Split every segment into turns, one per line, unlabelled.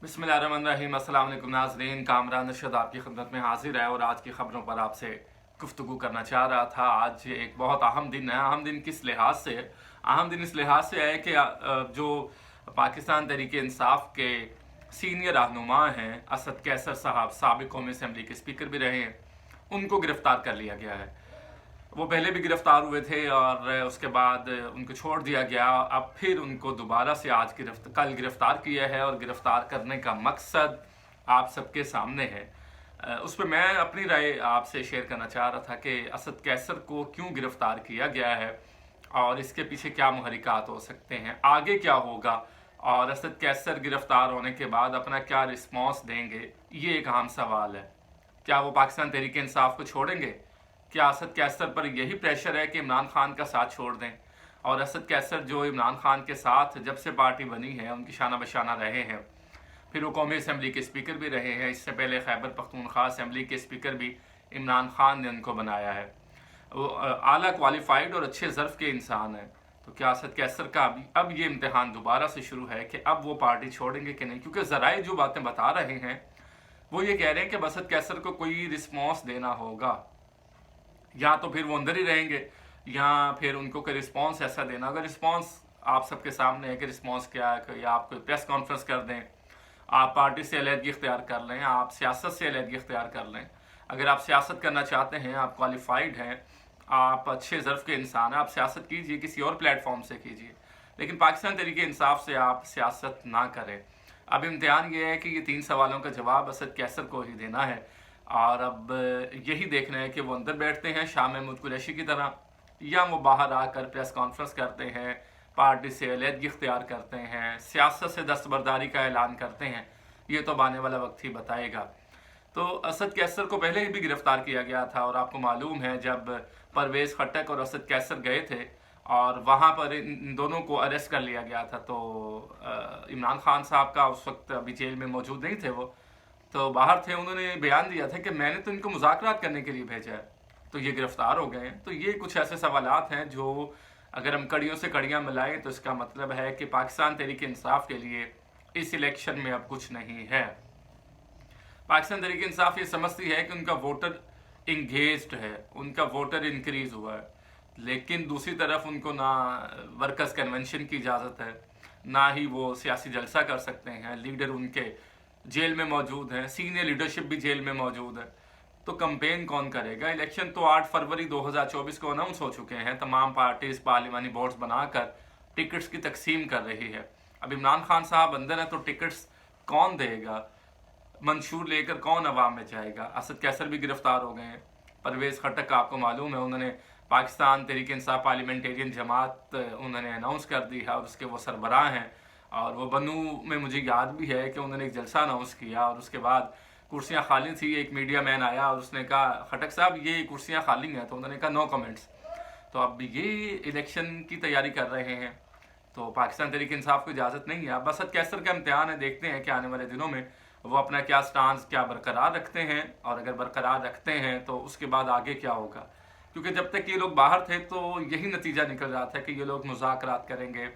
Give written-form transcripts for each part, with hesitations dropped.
बिस्मिल्लाहिर्रहमानिर्रहीम। अस्सलाम वालेकुम नाज़रीन, कामरान नशद आपकी खिदमत में हाजिर है और आज की खबरों पर आपसे गुफ्तगू करना चाह रहा था। आज एक बहुत अहम दिन है। अहम दिन किस लिहाज से है? अहम दिन इस लिहाज से है कि जो पाकिस्तान तहरीक इंसाफ के सीनियर रहनुमा हैं असद कैसर साहब, साबिक़ कौमी असम्बली के स्पीकर भी रहे हैं, उनको गिरफ्तार कर लिया गया है। वो पहले भी गिरफ्तार हुए थे और उसके बाद उनको छोड़ दिया गया। अब फिर उनको दोबारा से आज कल गिरफ्तार किया है और गिरफ्तार करने का मकसद आप सबके सामने है। उस पर मैं अपनी राय आपसे शेयर करना चाह रहा था कि असद कैसर को क्यों गिरफ्तार किया गया है और इसके पीछे क्या मुहरिकात हो सकते हैं, आगे क्या होगा और असद कैसर गिरफ्तार होने के बाद अपना क्या रिस्पॉन्स देंगे, ये एक अहम सवाल है। क्या वो पाकिस्तान तहरीक इंसाफ को छोड़ेंगे? क्या असद कैसर पर यही प्रेशर है कि इमरान खान का साथ छोड़ दें? और असद कैसर जो इमरान खान के साथ जब से पार्टी बनी है उनकी शाना बशाना रहे हैं, फिर वो कौमी असम्बली के स्पीकर भी रहे हैं। इससे पहले खैबर पख्तूनख्वा असम्बली के स्पीकर भी इमरान खान ने उनको बनाया है। वो आला क्वालिफाइड और अच्छे ज़र्फ़ के इंसान हैं। तो क्या असद कैसर का अब ये इम्तिहान दोबारा से शुरू है कि अब वो पार्टी छोड़ेंगे कि नहीं? क्योंकि ज़राए जो बातें बता रहे हैं वो ये कह रहे हैं कि असद कैसर को कोई रिस्पॉन्स देना होगा, या तो फिर वो अंदर ही रहेंगे या फिर उनको कोई रिस्पॉन्स ऐसा देना। अगर रिस्पॉन्स आप सबके सामने है कि रिस्पॉन्स क्या है कि आप कोई प्रेस कॉन्फ्रेंस कर दें, आप पार्टी से अलहदगी इख्तियार कर लें, आप सियासत से अलहदगी इख्तियार कर लें। अगर आप सियासत करना चाहते हैं, आप क्वालिफाइड हैं, आप अच्छे ज़र्फ़ के इंसान हैं, आप सियासत कीजिए, किसी और प्लेटफॉर्म से कीजिए, लेकिन पाकिस्तान तहरीक इंसाफ से आप सियासत ना करें। अब इम्तिहान ये है कि ये 3 सवालों का जवाब असद कैसर को ही देना है और अब यही देखना है कि वो अंदर बैठते हैं शाह महमूद कुरैशी की तरह, या वो बाहर आकर प्रेस कॉन्फ्रेंस करते हैं, पार्टी से अलहदगी इख्तियार करते हैं, सियासत से दस्तबरदारी का ऐलान करते हैं। ये तो आने वाला वक्त ही बताएगा। तो असद कैसर को पहले ही भी गिरफ्तार किया गया था और आपको मालूम है जब परवेज़ खट्टक और असद कैसर गए थे और वहाँ पर इन दोनों को अरेस्ट कर लिया गया था, तो इमरान खान साहब का उस वक्त अभी जेल में मौजूद नहीं थे, वो तो बाहर थे। उन्होंने बयान दिया था कि मैंने तो इनको मुज़ाकरात करने के लिए भेजा है, तो ये गिरफ्तार हो गए हैं। तो ये कुछ ऐसे सवालात हैं जो अगर हम कड़ियों से कड़ियाँ मिलाएं तो इसका मतलब है कि पाकिस्तान तहरीक इंसाफ के लिए इस इलेक्शन में अब कुछ नहीं है। पाकिस्तान तहरीक इंसाफ ये समझती है कि उनका वोटर इंगेज्ड है, उनका वोटर इंक्रीज हुआ है, लेकिन दूसरी तरफ उनको ना वर्कर्स कन्वेंशन की इजाज़त है, ना ही वो सियासी जलसा कर सकते हैं। लीडर उनके जेल में मौजूद हैं, सीनियर लीडरशिप भी जेल में मौजूद है, तो कंपेन कौन करेगा? इलेक्शन तो 8 फरवरी 2024 को अनाउंस हो चुके हैं। तमाम पार्टीज पार्लिमानी बोर्ड्स बनाकर टिकट्स की तकसीम कर रही है। अब इमरान खान साहब अंदर हैं तो टिकट्स कौन देगा? मंशूर लेकर कौन अवाम में जाएगा? असद कैसर भी गिरफ्तार हो गए हैं। परवेज़ खट्टक का आपको मालूम है, उन्होंने पाकिस्तान तहरीक इंसाफ पार्लियामेंटेरियन जमात उन्होंने अनाउंस कर दी है और उसके वो सरबराह हैं। और वो बनू में मुझे याद भी है कि उन्होंने एक जलसा अनाउंस किया और उसके बाद कुर्सियां खाली थी। एक मीडिया मैन आया और उसने कहा, खट्टक साहब ये कुर्सियां खाली हैं, तो उन्होंने कहा नो कमेंट्स। तो अब ये इलेक्शन की तैयारी कर रहे हैं, तो पाकिस्तान तहरीक इंसाफ को इजाज़त नहीं है। अब असद कैसर का इम्तिहान है, देखते हैं कि आने वाले दिनों में वो अपना क्या स्टांस क्या बरकरार रखते हैं, और अगर बरकरार रखते हैं तो उसके बाद आगे क्या होगा। क्योंकि जब तक ये लोग बाहर थे तो यही नतीजा निकल रहा था कि ये लोग मुज़ाकरात करेंगे,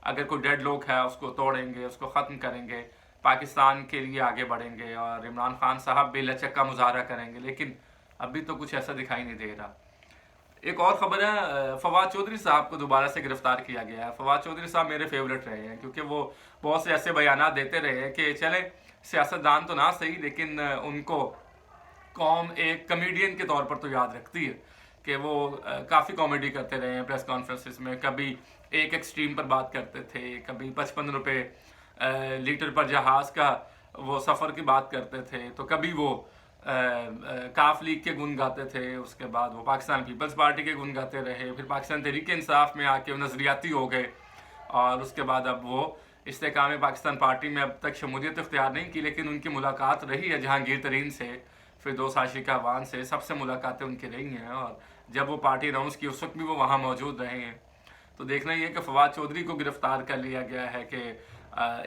अगर कोई डेड लॉक है उसको तोड़ेंगे, उसको ख़त्म करेंगे, पाकिस्तान के लिए आगे बढ़ेंगे और इमरान खान साहब बेलचक का मुजाहरा करेंगे। लेकिन अभी तो कुछ ऐसा दिखाई नहीं दे रहा। एक और ख़बर है, फवाद चौधरी साहब को दोबारा से गिरफ्तार किया गया है। फवाद चौधरी साहब मेरे फेवरेट रहे हैं क्योंकि वो बहुत से ऐसे बयान देते रहे हैं कि चले सियासतदान तो ना सही, लेकिन उनको कौम एक कमेडियन के तौर पर तो याद रखती है कि वो काफ़ी कॉमेडी करते रहे हैं प्रेस कॉन्फ्रेंसिस में। कभी एक एक्सट्रीम पर बात करते थे, कभी 55 रुपये लीटर पर जहाज़ का वो सफ़र की बात करते थे, तो कभी वो काफ लीग के गुन गाते थे, उसके बाद वो पाकिस्तान पीपल्स पार्टी के गुन गाते रहे, फिर पाकिस्तान तहरीक इंसाफ में आके वो नज़रियाती हो गए और उसके बाद अब वो इस्तेकाम पाकिस्तान पार्टी में अब तक शमूलियत इख्तियार नहीं की, लेकिन उनकी मुलाकात रही है जहांगीर तरीन से, फिरदौस आशिका अवान से, सबसे मुलाकातें उनकी रही हैं और जब वो पार्टी अनाउंस की उस वक्त भी वो वहाँ मौजूद रहे हैं। तो देखना ये कि फवाद चौधरी को गिरफ्तार कर लिया गया है कि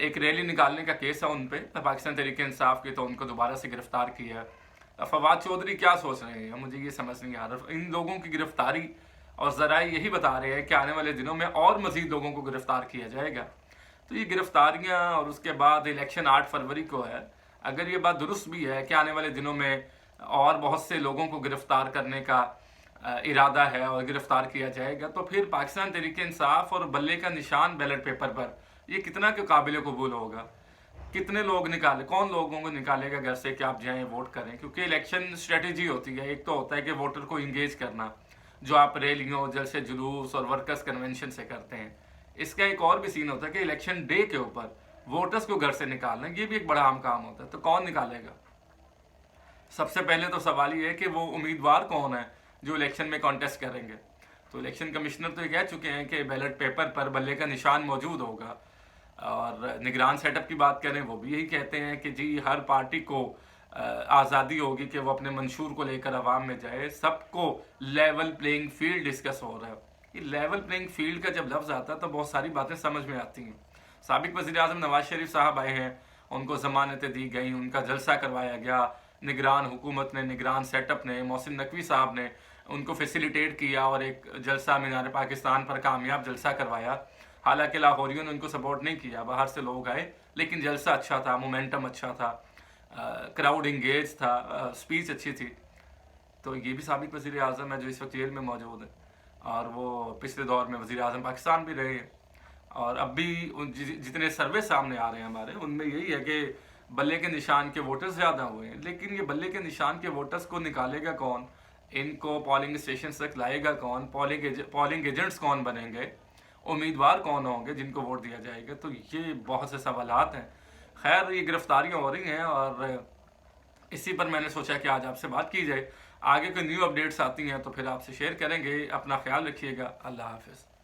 एक रैली निकालने का केस है उन पर पाकिस्तान तहरीक इंसाफ की, तो उनको दोबारा से गिरफ्तार किया। फवाद चौधरी क्या सोच रहे हैं मुझे ये समझ नहीं आ रहा। इन लोगों की गिरफ्तारी और ज़राए यही बता रहे हैं कि आने वाले दिनों में और मज़ीद लोगों को गिरफ्तार किया जाएगा। तो ये गिरफ्तारियां और उसके बाद इलेक्शन 8 फरवरी को है, अगर ये बात दुरुस्त भी है कि आने वाले दिनों में और बहुत से लोगों को गिरफ्तार करने का इरादा है और गिरफ्तार किया जाएगा, तो फिर पाकिस्तान तहरीक इंसाफ और बल्ले का निशान बैलेट पेपर पर ये कितना के काबिल कबूल होगा? कितने लोग निकाले, कौन लोगों को निकालेगा घर से कि आप जाएं वोट करें? क्योंकि इलेक्शन स्ट्रेटेजी होती है, एक तो होता है कि वोटर को इंगेज करना, जो आप रैलियों, जलसे जुलूस और वर्कर्स कन्वेंशन से करते हैं। इसका एक और भी सीन होता है कि इलेक्शन डे के ऊपर वोटर्स को घर से निकालना, ये भी एक बड़ा आम काम होता है। तो कौन निकालेगा? सबसे पहले तो सवाल ये है कि वो उम्मीदवार कौन है जो इलेक्शन में कॉन्टेस्ट करेंगे। तो इलेक्शन कमिश्नर तो ये कह चुके हैं कि बैलेट पेपर पर बल्ले का निशान मौजूद होगा, और निगरान सेटअप की बात करें वो भी यही कहते हैं कि जी हर पार्टी को आज़ादी होगी कि वो अपने मंशूर को लेकर आवाम में जाए, सबको लेवल प्लेइंग फील्ड डिस्कस हो रहा है। ये लेवल प्लेइंग फील्ड का जब लफ्ज़ आता है तो बहुत सारी बातें समझ में आती हैं। साबिक वज़ीर आज़म नवाज शरीफ साहब आए हैं, उनको ज़मानतें दी गई, उनका जलसा करवाया गया, निगरान हुकूमत ने, निगरान सेटअप ने, मोहसिन नकवी साहब ने उनको फैसिलिटेट किया और एक जलसा मीनार पाकिस्तान पर कामयाब जलसा करवाया। हालांकि लाहौरियों ने उनको सपोर्ट नहीं किया, बाहर से लोग आए, लेकिन जलसा अच्छा था, मोमेंटम अच्छा था, क्राउड इंगेज था, स्पीच अच्छी थी। तो ये भी साबिक वज़ीर आज़म है जो इस वक्त जेल में मौजूद है, और वो पिछले दौर में वज़ीर आज़म पाकिस्तान भी रहे हैं। और अब भी जितने सर्वे सामने आ रहे हैं हमारे, उनमें यही है कि बल्ले के निशान के वोटर्स ज़्यादा हुए हैं। लेकिन ये बल्ले के निशान के वोटर्स को निकालेगा कौन? इनको पोलिंग स्टेशन तक लाएगा कौन? पोलिंग एजेंट्स कौन बनेंगे? उम्मीदवार कौन होंगे जिनको वोट दिया जाएगा? तो ये बहुत से सवालात हैं। खैर, ये गिरफ्तारियां हो रही हैं और इसी पर मैंने सोचा कि आज आपसे बात की जाए। आगे कोई न्यू अपडेट्स आती हैं तो फिर आपसे शेयर करेंगे। अपना ख्याल रखिएगा। अल्लाह हाफिज़।